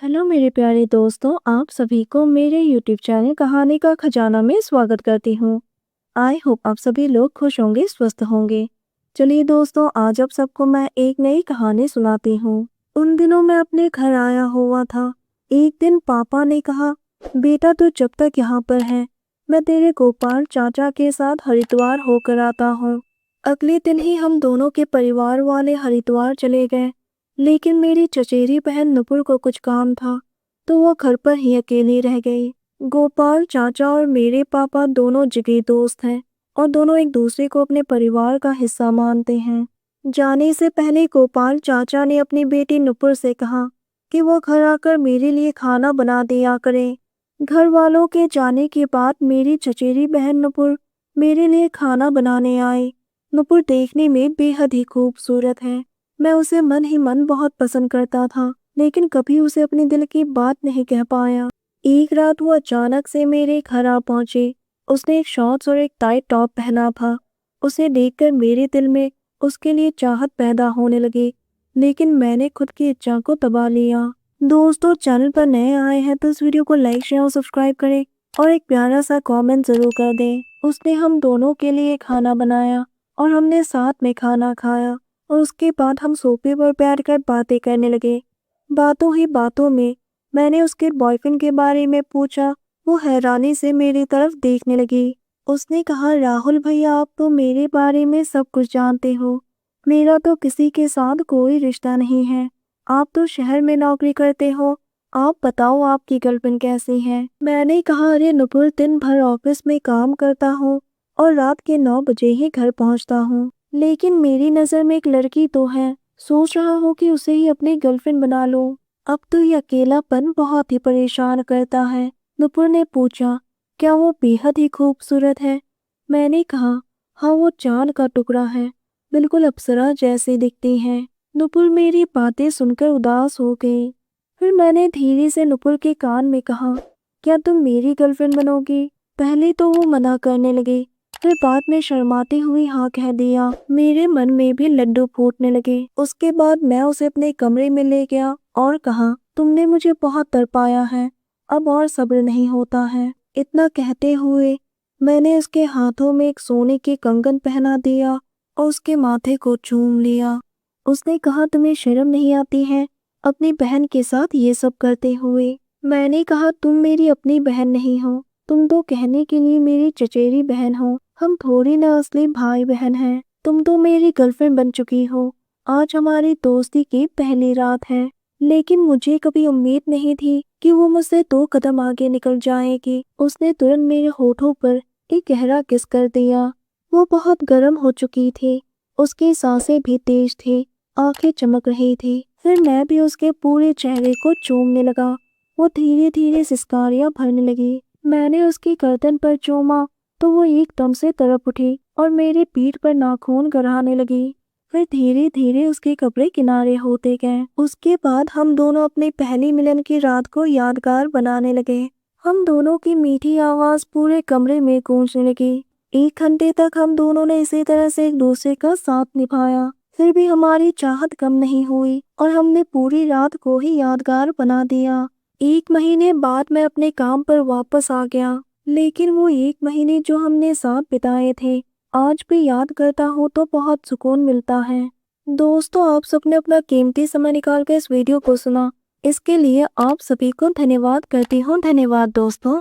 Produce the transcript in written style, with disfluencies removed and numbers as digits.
Hello मेरे प्यारे दोस्तों, आप सभी को मेरे यूट्यूब चैनल कहानी का खजाना में स्वागत करती हूँ। आई होप आप सभी लोग खुश होंगे, स्वस्थ होंगे। चलिए दोस्तों, आज आप सबको मैं एक नई कहानी सुनाती हूँ। उन दिनों मैं अपने घर आया हुआ था। एक दिन पापा ने कहा, बेटा तू जब तक यहाँ पर है, मैं तेरे गोपाल चाचा के साथ हरिद्वार होकर आता हूँ। अगले दिन ही हम दोनों के परिवार वाले हरिद्वार चले गए। लेकिन मेरी चचेरी बहन नुपुर को कुछ काम था, तो वो घर पर ही अकेली रह गई। गोपाल चाचा और मेरे पापा दोनों जिगरी दोस्त हैं और दोनों एक दूसरे को अपने परिवार का हिस्सा मानते हैं। जाने से पहले गोपाल चाचा ने अपनी बेटी नुपुर से कहा कि वो घर आकर मेरे लिए खाना बना दिया करे। घर वालों के जाने के बाद मेरी चचेरी बहन नुपुर मेरे लिए खाना बनाने आई। नुपुर देखने में बेहद ही खूबसूरत है। मैं उसे मन ही मन बहुत पसंद करता था, लेकिन कभी उसे अपने दिल की बात नहीं कह पाया। एक रात वो अचानक से मेरे घर आ पहुंची। उसने एक शॉर्ट्स और एक टाइट टॉप पहना था। उसे देखकर मेरे दिल में उसके लिए चाहत पैदा होने लगी, लेकिन मैंने खुद की इच्छा को दबा लिया। दोस्तों, चैनल पर नए आए हैं तो इस वीडियो को लाइक शेयर और सब्सक्राइब करें और एक प्यारा सा कमेंट जरूर कर दें। उसने हम दोनों के लिए खाना बनाया और हमने साथ में खाना खाया और उसके बाद हम सोफे पर बैठकर बातें करने लगे। बातों ही बातों में मैंने उसके बॉयफ्रेंड के बारे में पूछा। वो हैरानी से मेरी तरफ देखने लगी। उसने कहा, राहुल भैया, आप तो मेरे बारे में सब कुछ जानते हो। मेरा तो किसी के साथ कोई रिश्ता नहीं है। आप तो शहर में नौकरी करते हो। आप बताओ, आपकी गर्लफ्रेंड कैसी है? मैंने कहा, अरे नुपुर, दिन भर ऑफिस में काम करता हूँ और रात के 9 बजे ही घर पहुँचता हूँ। लेकिन मेरी नज़र में एक लड़की तो है। सोच रहा हूँ कि उसे ही अपनी गर्लफ्रेंड बना लूं। अब तो ये अकेलापन बहुत ही परेशान करता है। नुपुर ने पूछा, क्या वो बेहद ही खूबसूरत है? मैंने कहा, हाँ, वो चांद का टुकड़ा है, बिल्कुल अप्सरा जैसी दिखती है। नुपुर मेरी बातें सुनकर उदास हो गई। फिर मैंने धीरे से नुपुर के कान में कहा, क्या तुम मेरी गर्लफ्रेंड बनोगी? पहले तो वो मना करने लगी, फिर बाद में शर्माती हुई हाँ कह दिया। मेरे मन में भी लड्डू फूटने लगे। उसके बाद मैं उसे अपने कमरे में ले गया और कहा, तुमने मुझे बहुत तड़पाया है, अब और सब्र नहीं होता है। इतना कहते हुए मैंने उसके हाथों में एक सोने के कंगन पहना दिया और उसके माथे को चूम लिया। उसने कहा, तुम्हें शर्म नहीं आती है अपनी बहन के साथ ये सब करते हुए? मैंने कहा, तुम मेरी अपनी बहन नहीं हो, तुम तो कहने के लिए मेरी चचेरी बहन हो। हम थोड़ी ना असली भाई बहन हैं। तुम तो मेरी गर्लफ्रेंड बन चुकी हो। आज हमारी दोस्ती की पहली रात है, लेकिन मुझे कभी उम्मीद नहीं थी कि वो मुझसे 2 कदम आगे निकल जाएगी। उसने तुरंत मेरे होठों पर एक गहरा किस कर दिया। वो बहुत गर्म हो चुकी थी। उसकी सांसें भी तेज थी, आंखें चमक रही थी। फिर मैं भी उसके पूरे चेहरे को चूमने लगा। वो धीरे धीरे सिसकारियां भरने लगी। मैंने उसकी गर्दन पर चूमा तो वो एकदम से तड़प उठी और मेरी पीठ पर नाखून गड़ाने लगी। फिर धीरे धीरे उसके कपड़े किनारे होते गए। उसके बाद हम दोनों अपनी पहली मिलन की रात को यादगार बनाने लगे। हम दोनों की मीठी आवाज पूरे कमरे में गूंजने लगी। 1 घंटे तक हम दोनों ने इसी तरह से एक दूसरे का साथ निभाया। फिर भी हमारी चाहत कम नहीं हुई और हमने पूरी रात को ही यादगार बना दिया। 1 महीने बाद मैं अपने काम पर वापस आ गया, लेकिन वो 1 महीने जो हमने साथ बिताए थे, आज भी याद करता हूँ तो बहुत सुकून मिलता है। दोस्तों, आप सबने अपना कीमती समय निकाल कर इस वीडियो को सुना, इसके लिए आप सभी को धन्यवाद करती हूँ। धन्यवाद दोस्तों।